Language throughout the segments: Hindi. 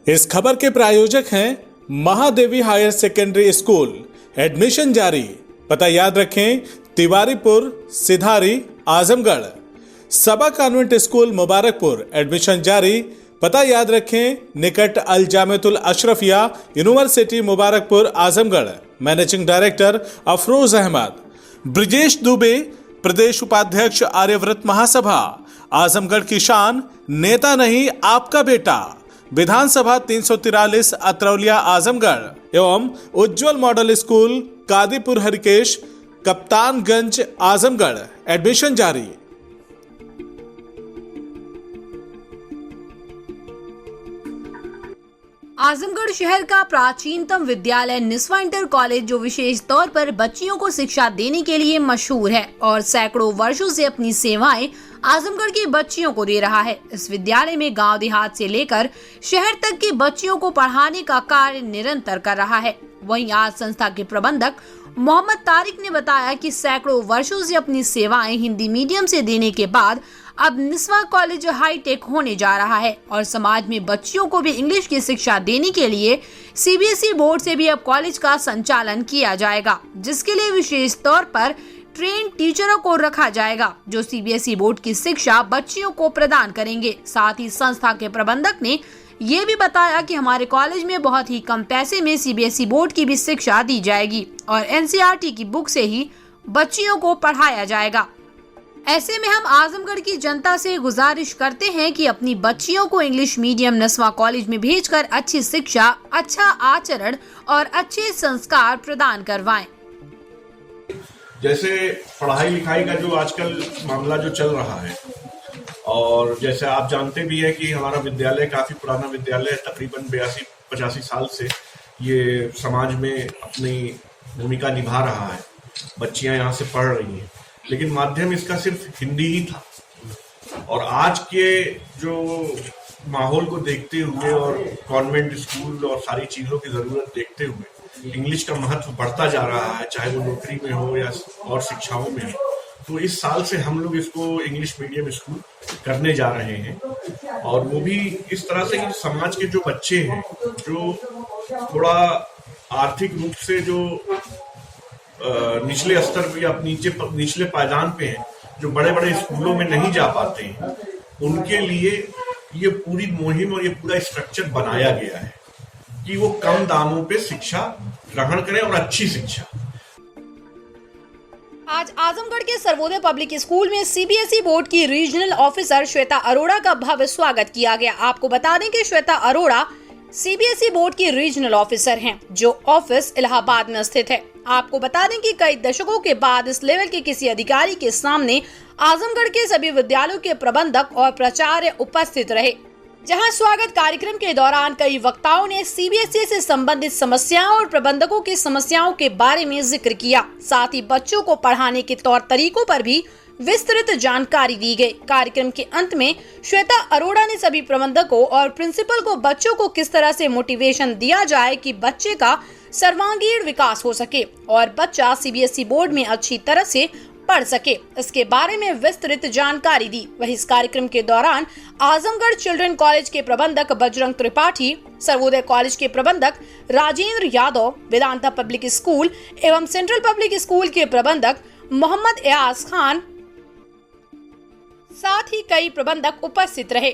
इस खबर के प्रायोजक हैं Mahadevi higher secondary school. Admission जारी। पता याद रखें, Tiwaripur, Sidhari, Azamgarh. Saba convent school Mubarakpur. Admission जारी। पता याद रखें, निकट Al Jamiatul Ashrafia university Mubarakpur, Azamgarh. Managing director Afroz Ahmad. Brijesh Dubey, प्रदेश उपाध्यक्ष आर्यव्रत महासभा। आजमगढ़ की शान, नेता नहीं आपका बेटा। विधानसभा 343 अत्रौलिया, आजमगढ़। एवं Ujjwal model school, Kadipur, Harikesh, Kaptanganj, Azamgarh. Admission जारी। आजमगढ़ शहर का प्राचीनतम विद्यालय निस्वा इंटर कॉलेज, जो विशेष तौर पर बच्चियों को शिक्षा देने के लिए मशहूर है और सैकड़ों वर्षों से अपनी सेवाएं आजमगढ़ की बच्चियों को दे रहा है। इस विद्यालय में गांव देहात से लेकर शहर तक की बच्चियों को पढ़ाने का कार्य निरंतर कर रहा है। वहीं आज संस्था के प्रबंधक मोहम्मद तारिक ने बताया कि सैकड़ों वर्षों से अपनी सेवाएं हिंदी मीडियम से देने के बाद अब निस्वा कॉलेज हाईटेक होने जा रहा है और समाज में बच्चियों को भी इंग्लिश की शिक्षा देने के लिए सीबीएसई बोर्ड से भी अब कॉलेज का संचालन किया जाएगा, जिसके लिए विशेष तौर पर ट्रेन टीचरों को रखा जाएगा, जो सीबीएसई बोर्ड की शिक्षा बच्चियों को प्रदान करेंगे। साथ ही संस्था के प्रबंधक ने ये भी बताया कि हमारे कॉलेज में बहुत ही कम पैसे में सीबीएसई बोर्ड की भी शिक्षा दी जाएगी और एनसीईआरटी की बुक से ही बच्चियों को पढ़ाया जाएगा। ऐसे में हम आजमगढ़ की जनता से गुजारिश करते हैं कि अपनी बच्चियों को इंग्लिश मीडियम निस्वा कॉलेज में भेजकर अच्छी शिक्षा, अच्छा आचरण और अच्छे संस्कार प्रदान करवाएं। जैसे पढ़ाई लिखाई का जो आजकल मामला जो चल रहा है, और जैसे आप जानते भी है कि हमारा विद्यालय काफी पुराना विद्यालय है, तकरीबन 82-85 साल से ये समाज में अपनी भूमिका निभा रहा है। बच्चियां यहाँ से पढ़ रही हैं, लेकिन माध्यम इसका सिर्फ हिंदी ही था। और आज के जो माहौल को देखते हुए और कॉन्वेंट स्कूल और सारी चीजों की जरूरत देखते हुए इंग्लिश का महत्व बढ़ता जा रहा है, चाहे वो नौकरी में हो या और शिक्षाओं में हो। तो इस साल से हम लोग इसको इंग्लिश मीडियम स्कूल करने जा रहे हैं, और वो भी इस तरह से कि समाज के जो बच्चे हैं, जो थोड़ा आर्थिक रूप से जो निचले स्तर पे या निचले पायदान पे हैं, जो बड़े बड़े स्कूलों में नहीं जा पाते हैं, उनके लिए ये पूरी मुहिम और ये पूरा स्ट्रक्चर बनाया गया है कि वो कम दामों पे शिक्षा ग्रहण करें और अच्छी शिक्षा। आज आजमगढ़ के सर्वोदय पब्लिक स्कूल में सीबीएसई बोर्ड की रीजनल ऑफिसर श्वेता अरोड़ा का भव्य स्वागत किया गया। आपको बता दें कि श्वेता अरोड़ा सीबीएसई बोर्ड की रीजनल ऑफिसर हैं, जो ऑफिस इलाहाबाद में स्थित है। आपको बता दें कि कई दशकों के बाद इस लेवल के किसी अधिकारी के सामने आजमगढ़ के सभी विद्यालयों के प्रबंधक और प्राचार्य उपस्थित रहे, जहां स्वागत कार्यक्रम के दौरान कई वक्ताओं ने सीबीएसई से संबंधित समस्याओं और प्रबंधकों की समस्याओं के बारे में जिक्र किया। साथ ही बच्चों को पढ़ाने के तौर तरीकों पर भी विस्तृत जानकारी दी गई। कार्यक्रम के अंत में श्वेता अरोड़ा ने सभी प्रबंधकों और प्रिंसिपल को बच्चों को किस तरह से मोटिवेशन दिया जाए कि बच्चे का सर्वांगीण विकास हो सके और बच्चा सीबीएसई बोर्ड में अच्छी तरह से पढ़ सके, इसके बारे में विस्तृत जानकारी दी। वहीं इस कार्यक्रम के दौरान आजमगढ़ चिल्ड्रन कॉलेज के प्रबंधक बजरंग त्रिपाठी, सर्वोदय कॉलेज के प्रबंधक राजेंद्र यादव, वेदांता पब्लिक स्कूल एवं सेंट्रल पब्लिक स्कूल के प्रबंधक मोहम्मद एयाज खान, साथ ही कई प्रबंधक उपस्थित रहे।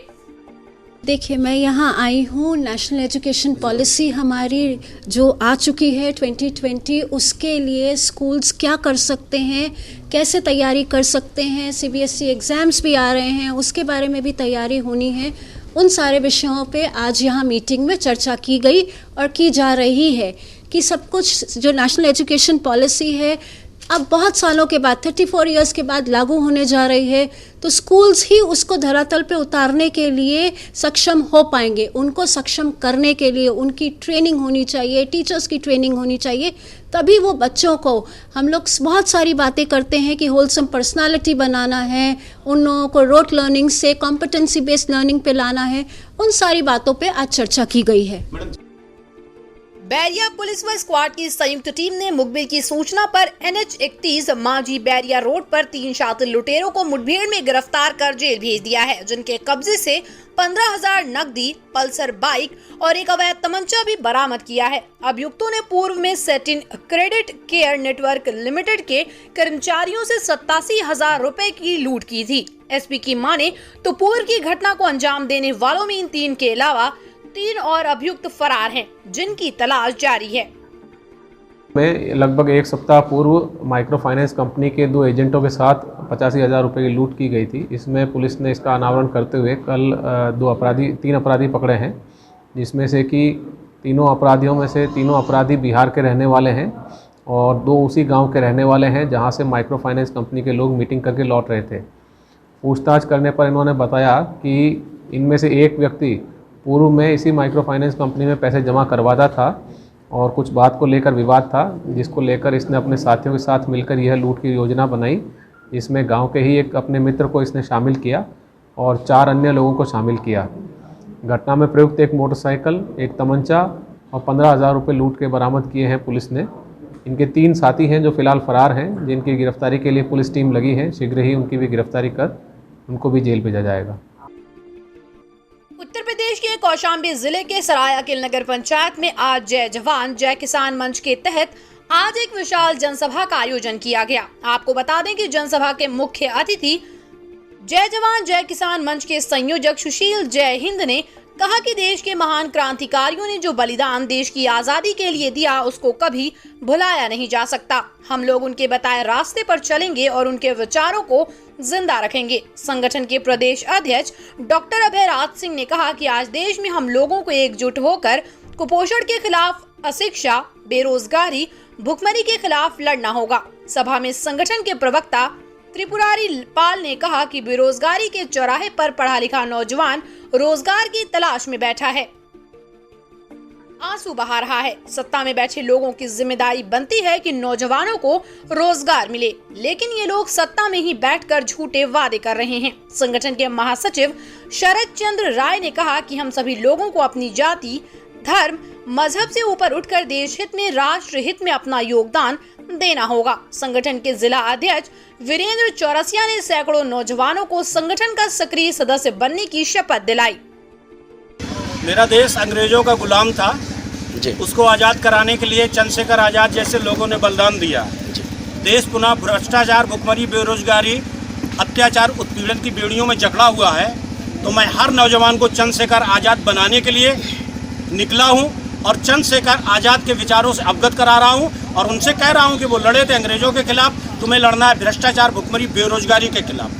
देखिए, मैं यहाँ आई हूँ, नेशनल एजुकेशन पॉलिसी हमारी जो आ चुकी है 2020, उसके लिए स्कूल्स क्या कर सकते हैं, कैसे तैयारी कर सकते हैं, सीबीएसई एग्ज़ाम्स भी आ रहे हैं, उसके बारे में भी तैयारी होनी है। उन सारे विषयों पे आज यहाँ मीटिंग में चर्चा की गई और की जा रही है कि सब कुछ जो नेशनल एजुकेशन पॉलिसी है अब बहुत सालों के बाद 34 इयर्स के बाद लागू होने जा रही है, तो स्कूल्स ही उसको धरातल पे उतारने के लिए सक्षम हो पाएंगे। उनको सक्षम करने के लिए उनकी ट्रेनिंग होनी चाहिए, टीचर्स की ट्रेनिंग होनी चाहिए, तभी वो बच्चों को, हम लोग बहुत सारी बातें करते हैं कि होलसम पर्सनालिटी बनाना है, उन लोगों को रोट लर्निंग से कॉम्पिटेंसी बेस्ड लर्निंग पे लाना है, उन सारी बातों पे आज चर्चा की गई है। बैरिया पुलिस व स्क्वाड की संयुक्त टीम ने मुखबिर की सूचना पर NH31 मांझी बैरिया रोड पर 3 शातिर लुटेरों को मुठभेड़ में गिरफ्तार कर जेल भेज दिया है, जिनके कब्जे से 15,000 नकदी, पल्सर बाइक और एक अवैध तमंचा भी बरामद किया है। अभियुक्तों ने पूर्व में satin credit care network limited के कर्मचारियों से 87,000 रुपए की लूट की थी। SP की माने तो पूर्व की घटना को अंजाम देने वालों में इन 3 के अलावा 3 और अभियुक्त फरार हैं, जिनकी तलाश जारी है। में लगभग एक सप्ताह पूर्व माइक्रो फाइनेंस कंपनी के 2 एजेंटों के साथ 85,000 रुपये की लूट की गई थी। इसमें पुलिस ने इसका अनावरण करते हुए कल 3 अपराधी पकड़े हैं, जिसमें से कि तीनों अपराधी बिहार के रहने वाले हैं और 2 उसी गांव के रहने वाले हैं जहां से माइक्रो फाइनेंस कंपनी के लोग मीटिंग करके लौट रहे थे। पूछताछ करने पर इन्होंने बताया कि इनमें से एक व्यक्ति पूर्व में इसी माइक्रो फाइनेंस कंपनी में पैसे जमा करवाता था और कुछ बात को लेकर विवाद था, जिसको लेकर इसने अपने साथियों के साथ मिलकर यह लूट की योजना बनाई। इसमें गांव के ही एक अपने मित्र को इसने शामिल किया और 4 अन्य लोगों को शामिल किया। घटना में प्रयुक्त एक मोटरसाइकिल, एक तमंचा और 15,000 रुपये लूट के बरामद किए हैं पुलिस ने। इनके 3 साथी हैं जो फिलहाल फरार हैं, जिनकी गिरफ्तारी के लिए पुलिस टीम लगी है। शीघ्र ही उनकी भी गिरफ्तारी कर उनको भी जेल भेजा जाएगा। उत्तर प्रदेश के कौशाम्बी जिले के सरायकेला नगर पंचायत में आज जय जवान जय किसान मंच के तहत आज एक विशाल जनसभा का आयोजन किया गया। आपको बता दें कि जनसभा के मुख्य अतिथि जय जवान जय किसान मंच के संयोजक सुशील जय हिंद ने कहा कि देश के महान क्रांतिकारियों ने जो बलिदान देश की आजादी के लिए दिया, उसको कभी भुलाया नहीं जा सकता। हम लोग उनके बताए रास्ते पर चलेंगे और उनके विचारों को जिंदा रखेंगे। संगठन के प्रदेश अध्यक्ष डॉक्टर अभयराज सिंह ने कहा कि आज देश में हम लोगों को एकजुट होकर कुपोषण के खिलाफ, अशिक्षा, बेरोजगारी, भुखमरी के खिलाफ लड़ना होगा। सभा में संगठन के प्रवक्ता त्रिपुरारी पाल ने कहा कि बेरोजगारी के चौराहे पर पढ़ा लिखा नौजवान रोजगार की तलाश में बैठा है, आंसू बहा रहा है। सत्ता में बैठे लोगों की जिम्मेदारी बनती है कि नौजवानों को रोजगार मिले, लेकिन ये लोग सत्ता में ही बैठकर झूठे वादे कर रहे हैं। संगठन के महासचिव शरद चंद्र राय ने कहा कि हम सभी लोगों को अपनी जाति, धर्म, मजहब से ऊपर उठकर देश हित में, राष्ट्र हित में अपना योगदान देना होगा। संगठन के जिला अध्यक्ष वीरेंद्र चौरसिया ने सैकड़ों नौजवानों को संगठन का सक्रिय सदस्य बनने की शपथ दिलाई। मेरा देश अंग्रेजों का गुलाम था, उसको आज़ाद कराने के लिए चंद्रशेखर आज़ाद जैसे लोगों ने बलिदान दिया। देश पुनः भ्रष्टाचार, भुखमरी, बेरोजगारी, अत्याचार, उत्पीड़न की बेड़ियों में जकड़ा हुआ है। तो मैं हर नौजवान को चंद्रशेखर आज़ाद बनाने के लिए निकला हूं और चंद्रशेखर आज़ाद के विचारों से अवगत करा रहा हूं और उनसे कह रहा हूं कि वो लड़े थे अंग्रेजों के खिलाफ, तुम्हें लड़ना है भ्रष्टाचार, भुखमरी, बेरोजगारी के खिलाफ।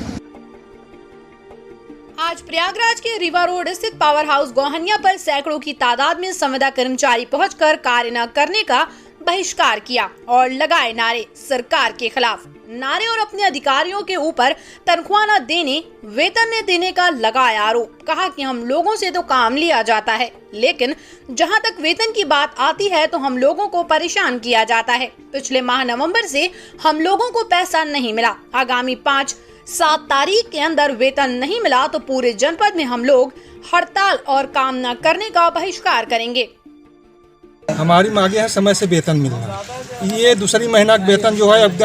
आज प्रयागराज के रीवा रोड स्थित पावर हाउस गोहनिया पर सैकड़ों की तादाद में संविदा कर्मचारी पहुंचकर कार्य न करने का बहिष्कार किया और लगाए नारे सरकार के खिलाफ। नारे और अपने अधिकारियों के ऊपर तनख्वाह न देने, वेतन न देने का लगाया आरोप। कहा कि हम लोगों से तो काम लिया जाता है, लेकिन जहां तक वेतन की बात आती है तो हम लोगों को परेशान किया जाता है। पिछले माह नवंबर से हम लोगों को पैसा नहीं मिला। आगामी 5-7 तारीख के अंदर वेतन नहीं मिला तो पूरे जनपद में हम लोग हड़ताल और काम न करने का बहिष्कार करेंगे। हमारी मांगे है समय से वेतन मिलना। ये दूसरी महीना का वेतन जो है अब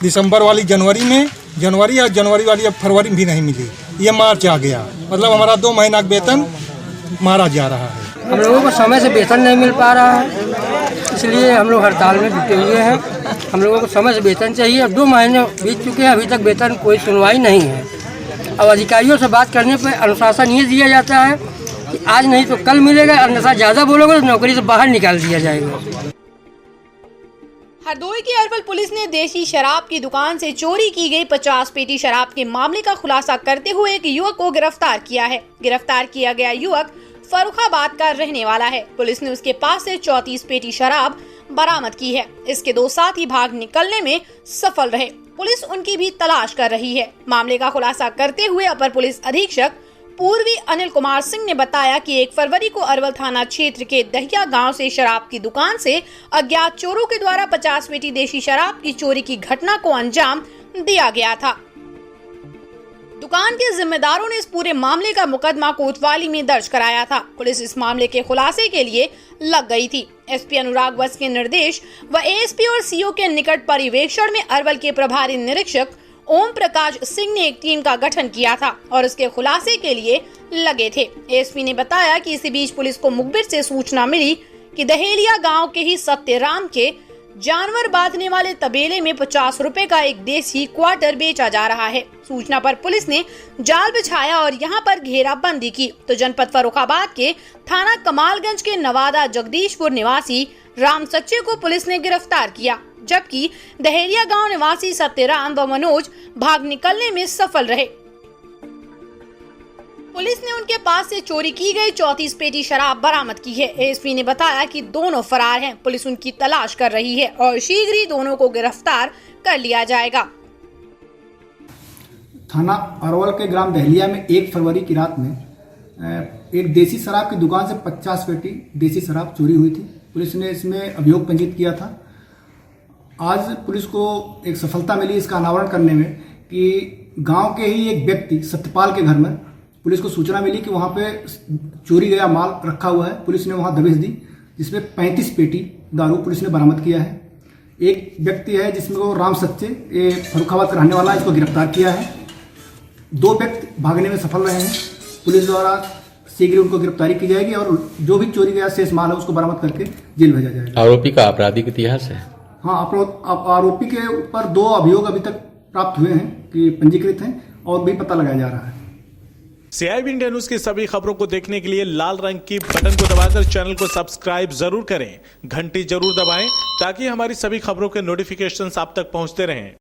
दिसंबर वाली जनवरी में, जनवरी वाली अब फरवरी में भी नहीं मिली। ये मार्च आ गया, मतलब हमारा 2 महीना का वेतन मारा जा रहा है। हम लोगों को समय से वेतन नहीं मिल पा रहा है, इसलिए हम लोग हड़ताल में जुटे हुए हैं। हम लोगों को समय से वेतन चाहिए। अब 2 महीने बीत चुके हैं, अभी तक वेतन कोई सुनवाई नहीं है। अब अधिकारियों से बात करने पर अनुशासन ये दिया जाता है कि आज नहीं तो कल मिलेगा, अन्यथा ज़्यादा बोलोगे तो नौकरी से बाहर निकाल दिया जाएगा। हरदोई की अरवल पुलिस ने देशी शराब की दुकान से चोरी की गई 50 पेटी शराब के मामले का खुलासा करते हुए एक युवक को गिरफ्तार किया है। गिरफ्तार किया गया युवक फर्रुखाबाद का रहने वाला है। पुलिस ने उसके पास से 34 पेटी शराब बरामद की है। इसके 2 साथी भाग निकलने में सफल रहे। पुलिस उनकी भी तलाश कर रही है। मामले का खुलासा करते हुए अपर पुलिस अधीक्षक पूर्वी अनिल कुमार सिंह ने बताया कि 1 फरवरी को अरवल थाना क्षेत्र के दहिया गांव से शराब की दुकान से अज्ञात चोरों के द्वारा 50 पेटी देशी शराब की चोरी की घटना को अंजाम दिया गया था। दुकान के जिम्मेदारों ने इस पूरे मामले का मुकदमा कोतवाली में दर्ज कराया था। पुलिस इस मामले के खुलासे के लिए लग गई थी। एसपी अनुराग वत्स के निर्देश व एएसपी और सीओ के निकट पर्यवेक्षण में अरवल के प्रभारी निरीक्षक ओम प्रकाश सिंह ने एक टीम का गठन किया था और इसके खुलासे के लिए लगे थे। एएसपी ने बताया कि इसी बीच पुलिस को मुखबिर से सूचना मिली कि दहेलिया गांव के ही सत्यराम के जानवर बांधने वाले तबेले में 50 रुपए का एक देसी क्वार्टर बेचा जा रहा है। सूचना पर पुलिस ने जाल बिछाया और यहां पर घेराबंदी की तो जनपद फर्रुखाबाद के थाना कमालगंज के नवादा जगदीशपुर निवासी राम सच्चे को पुलिस ने गिरफ्तार किया, जबकि दहेलिया गांव निवासी सत्यराम व मनोज भाग निकलने में सफल रहे। पुलिस ने उनके पास से चोरी की गई 34 पेटी शराब बरामद की है। एएसपी ने बताया कि दोनों फरार हैं। पुलिस उनकी तलाश कर रही है और शीघ्र ही दोनों को गिरफ्तार कर लिया जाएगा। थाना अरवल के ग्राम दहलिया में 1 फरवरी की रात में एक देसी शराब की दुकान से 50 पेटी देसी शराब चोरी हुई थी। पुलिस ने इसमें अभियोग पंजीकृत किया था। आज पुलिस को एक सफलता मिली इसका अनावरण करने में कि गांव के ही एक व्यक्ति सत्यपाल के घर में पुलिस को सूचना मिली कि वहां पे चोरी गया माल रखा हुआ है। पुलिस ने वहां दबिश दी जिसमें 35 पेटी दारू पुलिस ने बरामद किया है। एक व्यक्ति है जिसमें वो राम सच्चे ये फर्रुखाबाद का रहने वाला है, इसको गिरफ्तार किया है। 2 व्यक्ति भागने में सफल रहे हैं। पुलिस द्वारा शीघ्र उनको गिरफ्तारी की जाएगी और जो भी चोरी गया शेष माल है उसको बरामद करके जेल भेजा जाएगा। आरोपी का आपराधिक इतिहास है? हाँ, आरोपी के ऊपर 2 अभियोग अभी तक प्राप्त हुए हैं कि पंजीकृत हैं और भी पता लगाया जा रहा है। CIB इंडिया न्यूज की सभी खबरों को देखने के लिए लाल रंग की बटन को दबाकर चैनल को सब्सक्राइब जरूर करें, घंटी जरूर दबाएं ताकि हमारी सभी खबरों के नोटिफिकेशंस आप तक पहुंचते रहें।